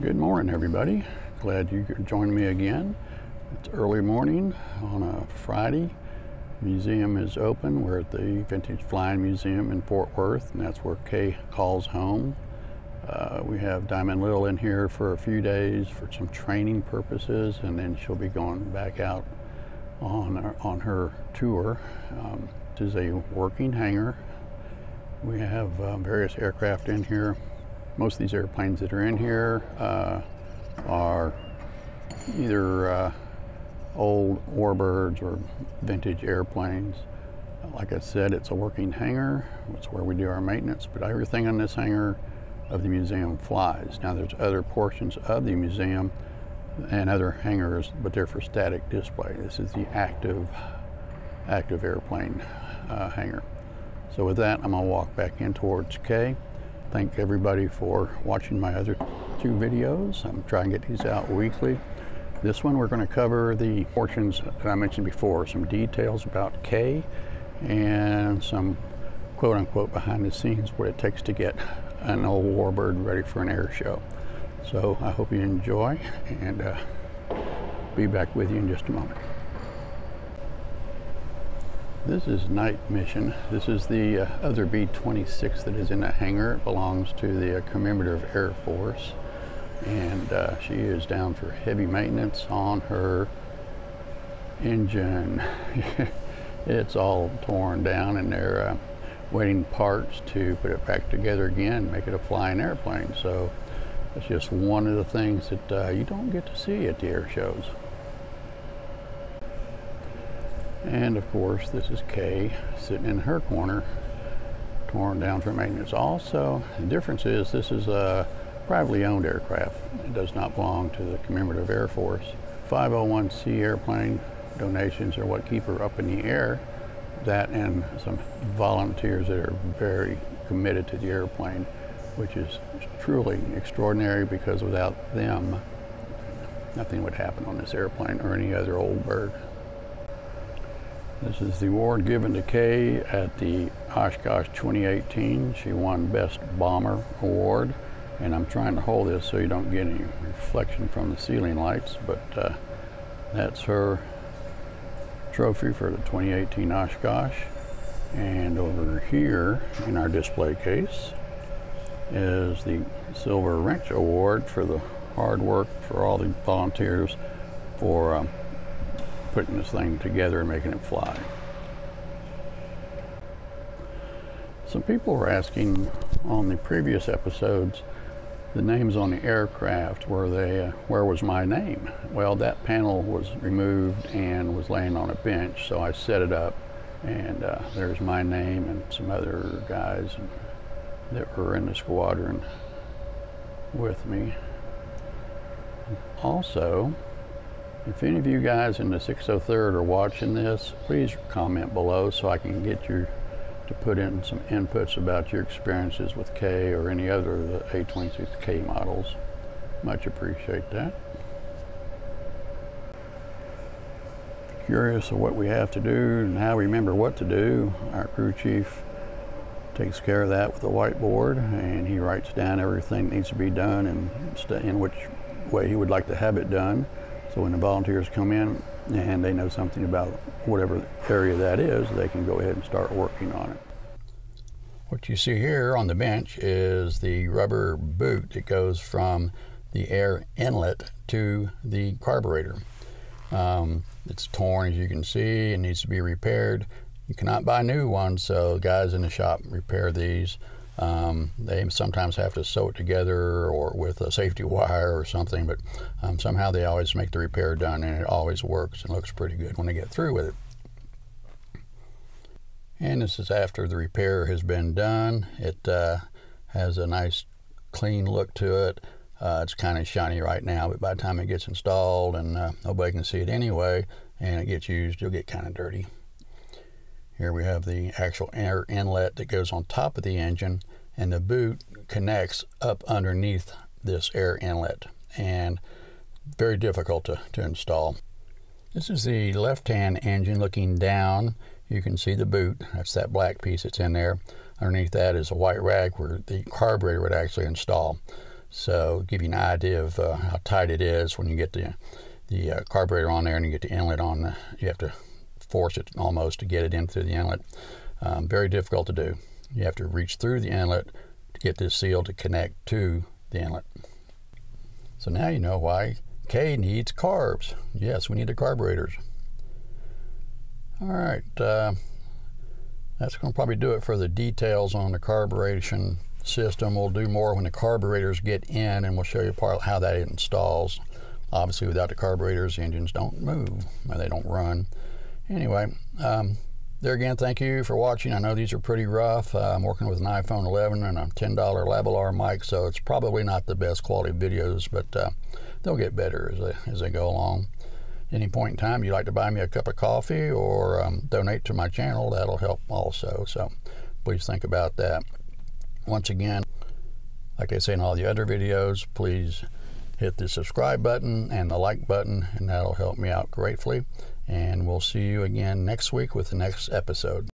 Good morning, everybody. Glad you could join me again. It's early morning on a Friday. Museum is open. We're at the Vintage Flying Museum in Fort Worth, and that's where Kay calls home. We have Diamond Lil in here for a few days for some training purposes, and then she'll be going back out on her tour. It is a working hangar. We have various aircraft in here. Most of these airplanes that are in here are either old warbirds or vintage airplanes. Like I said, it's a working hangar. It's where we do our maintenance, but everything on this hangar of the museum flies. Now there's other portions of the museum and other hangars, but they're for static display. This is the active airplane hangar. So with that, I'm gonna walk back in towards Kay. Thank everybody for watching my other two videos. I'm trying to get these out weekly. This one we're going to cover the portions that I mentioned before, some details about Kay and some quote-unquote behind the scenes what it takes to get an old warbird ready for an air show. So I hope you enjoy, and be back with you in just a moment. This is night mission. This is the other B-26 that is in the hangar. It belongs to the Commemorative Air Force, and she is down for heavy maintenance on her engine. It's all torn down, and they're waiting parts to put it back together again, make it a flying airplane. So it's just one of the things that you don't get to see at the air shows. And of course, this is Kay sitting in her corner, torn down for maintenance. Also, the difference is this is a privately owned aircraft. It does not belong to the Commemorative Air Force. 501c airplane donations are what keep her up in the air. That and some volunteers that are very committed to the airplane, which is truly extraordinary, because without them, nothing would happen on this airplane or any other old bird. This is the award given to Kay at the Oshkosh 2018. She won Best Bomber Award, and I'm trying to hold this so you don't get any reflection from the ceiling lights, but that's her trophy for the 2018 Oshkosh. And over here in our display case is the Silver Wrench Award for the hard work for all the volunteers for putting this thing together and making it fly. Some people were asking on the previous episodes the names on the aircraft, where was my name? Well, that panel was removed and was laying on a bench, so I set it up, and there's my name and some other guys that were in the squadron with me. Also, if any of you guys in the 603rd are watching this, please comment below so I can get you to put in some inputs about your experiences with Kay or any other of the A26K models. Much appreciate that. Curious of what we have to do and how we remember what to do. Our crew chief takes care of that with a whiteboard, and he writes down everything that needs to be done and in which way he would like to have it done. So when the volunteers come in and they know something about whatever area that is, they can go ahead and start working on it. What you see here on the bench is the rubber boot that goes from the air inlet to the carburetor. It's torn, as you can see, and needs to be repaired. You cannot buy new ones, so guys in the shop repair these. They sometimes have to sew it together or with a safety wire or something, but somehow they always make the repair done, and it always works and looks pretty good when they get through with it. And this is after the repair has been done. It has a nice clean look to it. It's kind of shiny right now, but by the time it gets installed, and nobody can see it anyway, and it gets used, you'll get kind of dirty. Here we have the actual air inlet that goes on top of the engine, and the boot connects up underneath this air inlet, and very difficult to install. This is the left-hand engine looking down. You can see the boot. That's that black piece that's in there. Underneath that is a white rag where the carburetor would actually install. So give you an idea of how tight it is when you get the carburetor on there and you get the inlet on. You have to force it almost to get it in through the inlet. Very difficult to do. You have to reach through the inlet to get this seal to connect to the inlet. So now you know why K needs carbs. Yes, we need the carburetors. All right, that's going to probably do it for the details on the carburation system. We'll do more when the carburetors get in, and we'll show you how that installs. Obviously, without the carburetors, the engines don't move, or they don't run. Anyway, there again, thank you for watching. I know these are pretty rough. I'm working with an iPhone 11 and a $10 Labelar mic, so it's probably not the best quality videos, but they'll get better as they go along. Any point in time you'd like to buy me a cup of coffee or donate to my channel, that'll help also. So please think about that. Once again, like I say in all the other videos, please hit the subscribe button and the like button, and that'll help me out gratefully. And we'll see you again next week with the next episode.